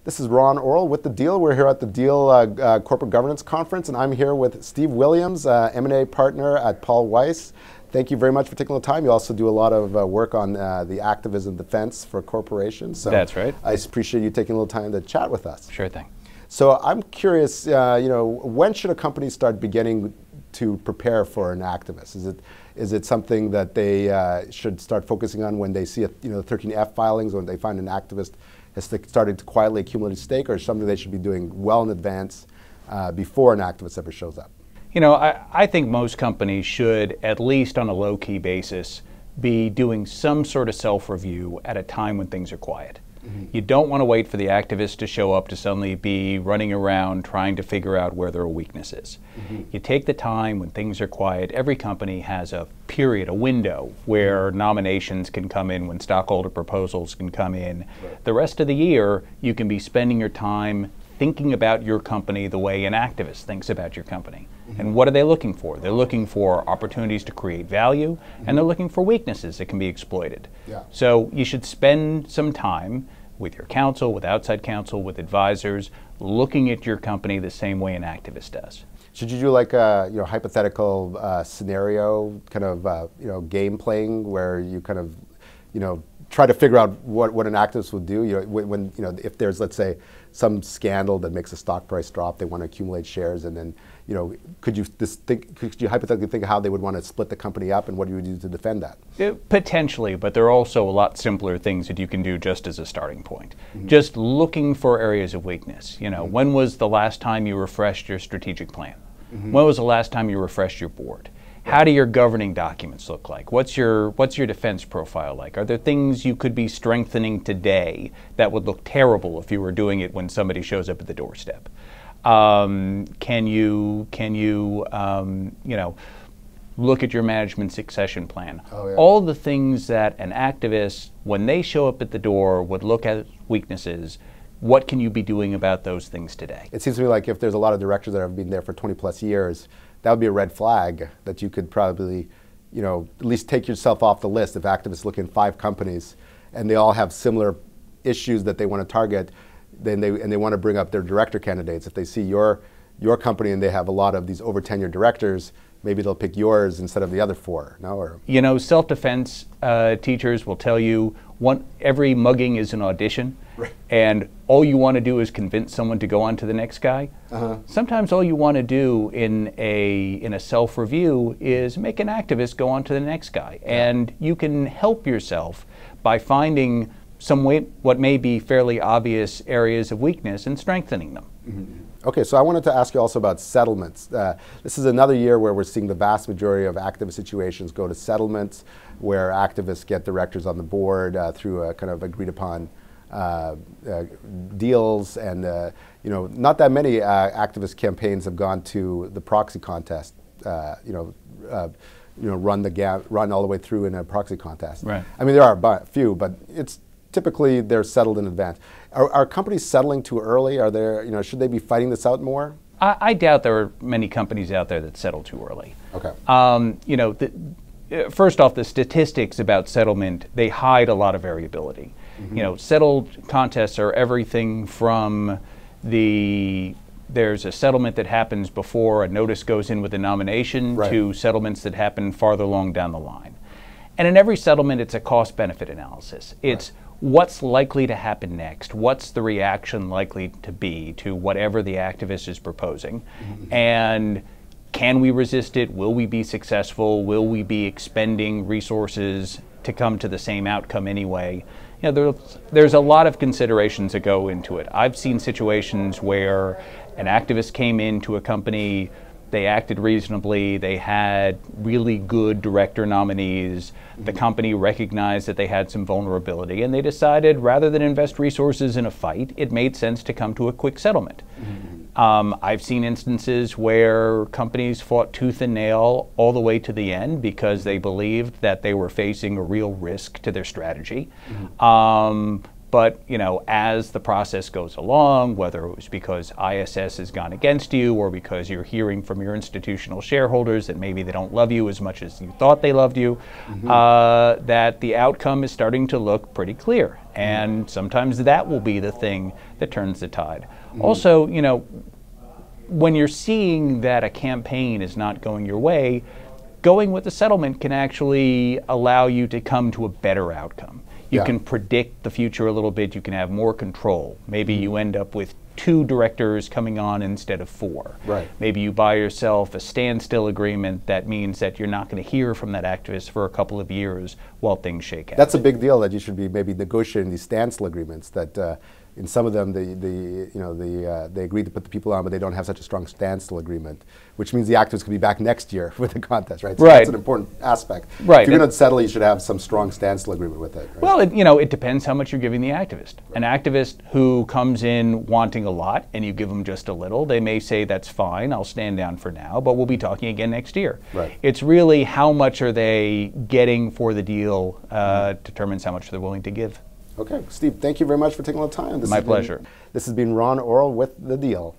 This is Ron Orl with The Deal. We're here at The Deal Corporate Governance Conference, and I'm here with Steve Williams, M&A partner at Paul Weiss. Thank you very much for taking the time. You also do a lot of work on the activism defense for corporations. So that's right. I appreciate you taking a little time to chat with us. Sure thing. So I'm curious, when should a company start beginning to prepare for an activist? Is it something that they should start focusing on when they see the 13F filings, when they find an activist has started to quietly accumulate a stake, or something they should be doing well in advance before an activist ever shows up? I think most companies should, at least on a low-key basis, be doing some sort of self-review at a time when things are quiet. You don't want to wait for the activist to show up to suddenly be running around trying to figure out where their weakness is. You take the time when things are quiet. Every company has a period, a window, where nominations can come in, when stockholder proposals can come in. Right. The rest of the year, you can be spending your time thinking about your company the way an activist thinks about your company. And what are they looking for? They're looking for opportunities to create value, and they're looking for weaknesses that can be exploited. Yeah. So you should spend some time with your counsel, with outside counsel, with advisors, looking at your company the same way an activist does. Should you do like a hypothetical scenario kind of game playing, where you kind of try to figure out what an activist would do? When if there's, let's say, some scandal that makes the stock price drop, they want to accumulate shares, and then could you hypothetically think of how they would want to split the company up, and what you would do to defend that? Potentially, but there are also a lot simpler things that you can do just as a starting point. Just looking for areas of weakness. When was the last time you refreshed your strategic plan? When was the last time you refreshed your board? How do your governing documents look like? What's your defense profile like? Are there things you could be strengthening today that would look terrible if you were doing it when somebody shows up at the doorstep? Can you look at your management succession plan? Oh, yeah. All the things that an activist, when they show up at the door, would look at weaknesses. What can you be doing about those things today? It seems to me like if there's a lot of directors that have been there for 20 plus years, that would be a red flag that you could probably, at least take yourself off the list. If activists look in 5 companies and they all have similar issues that they want to target, then they want to bring up their director candidates. If they see your company and they have a lot of these over tenured directors, maybe they'll pick yours instead of the other 4. No? Or self-defense teachers will tell you every mugging is an audition. Right. And all you want to do is convince someone to go on to the next guy. Sometimes all you want to do in a self-review is make an activist go on to the next guy. Yeah. And you can help yourself by finding what may be fairly obvious areas of weakness and strengthening them. Okay, so I wanted to ask you also about settlements. This is another year where we're seeing the vast majority of activist situations go to settlements, where activists get directors on the board through a kind of agreed upon deals, and not that many activist campaigns have gone to the proxy contest. Run all the way through in a proxy contest. Right. I mean, there are a few, but it's typically they're settled in advance. Are companies settling too early? Are there, should they be fighting this out more? I doubt there are many companies out there that settle too early. Okay. First off, the statistics about settlement, they hide a lot of variability. Settled contests are everything from there's a settlement that happens before a notice goes in with a nomination, right, to settlements that happen farther along down the line. And in every settlement, it's a cost-benefit analysis. It's what's likely to happen next, what's the reaction likely to be to whatever the activist is proposing, and can we resist it? Will we be successful? Will we be expending resources to come to the same outcome anyway? There's a lot of considerations that go into it. I've seen situations where an activist came into a company, they acted reasonably, they had really good director nominees, the company recognized that they had some vulnerability, and they decided, rather than invest resources in a fight, it made sense to come to a quick settlement. I've seen instances where companies fought tooth and nail all the way to the end because they believed that they were facing a real risk to their strategy. But But as the process goes along, whether it was because ISS has gone against you or because you're hearing from your institutional shareholders that maybe they don't love you as much as you thought they loved you, that the outcome is starting to look pretty clear. And sometimes that will be the thing that turns the tide. Also, when you're seeing that a campaign is not going your way, going with the settlement can actually allow you to come to a better outcome. You can predict the future a little bit. You can have more control. Maybe you end up with 2 directors coming on instead of 4. Right. Maybe you buy yourself a standstill agreement that means that you're not going to hear from that activist for a couple of years while things shake out. That's a big deal, that you should be maybe negotiating these standstill agreements. That in some of them, they agreed to put the people on, but they don't have such a strong standstill agreement, which means the activists could be back next year with the contest, right? So that's an important aspect. Right. If you're going to settle, you should have some strong standstill agreement with it. Right? Well, it depends how much you're giving the activist. An activist who comes in wanting a lot and you give them just a little, they may say, that's fine, I'll stand down for now, but we'll be talking again next year. Right. It's really how much are they getting for the deal determines how much they're willing to give. Okay, Steve, thank you very much for taking a little time. My pleasure. This has been Ron Orl with The Deal.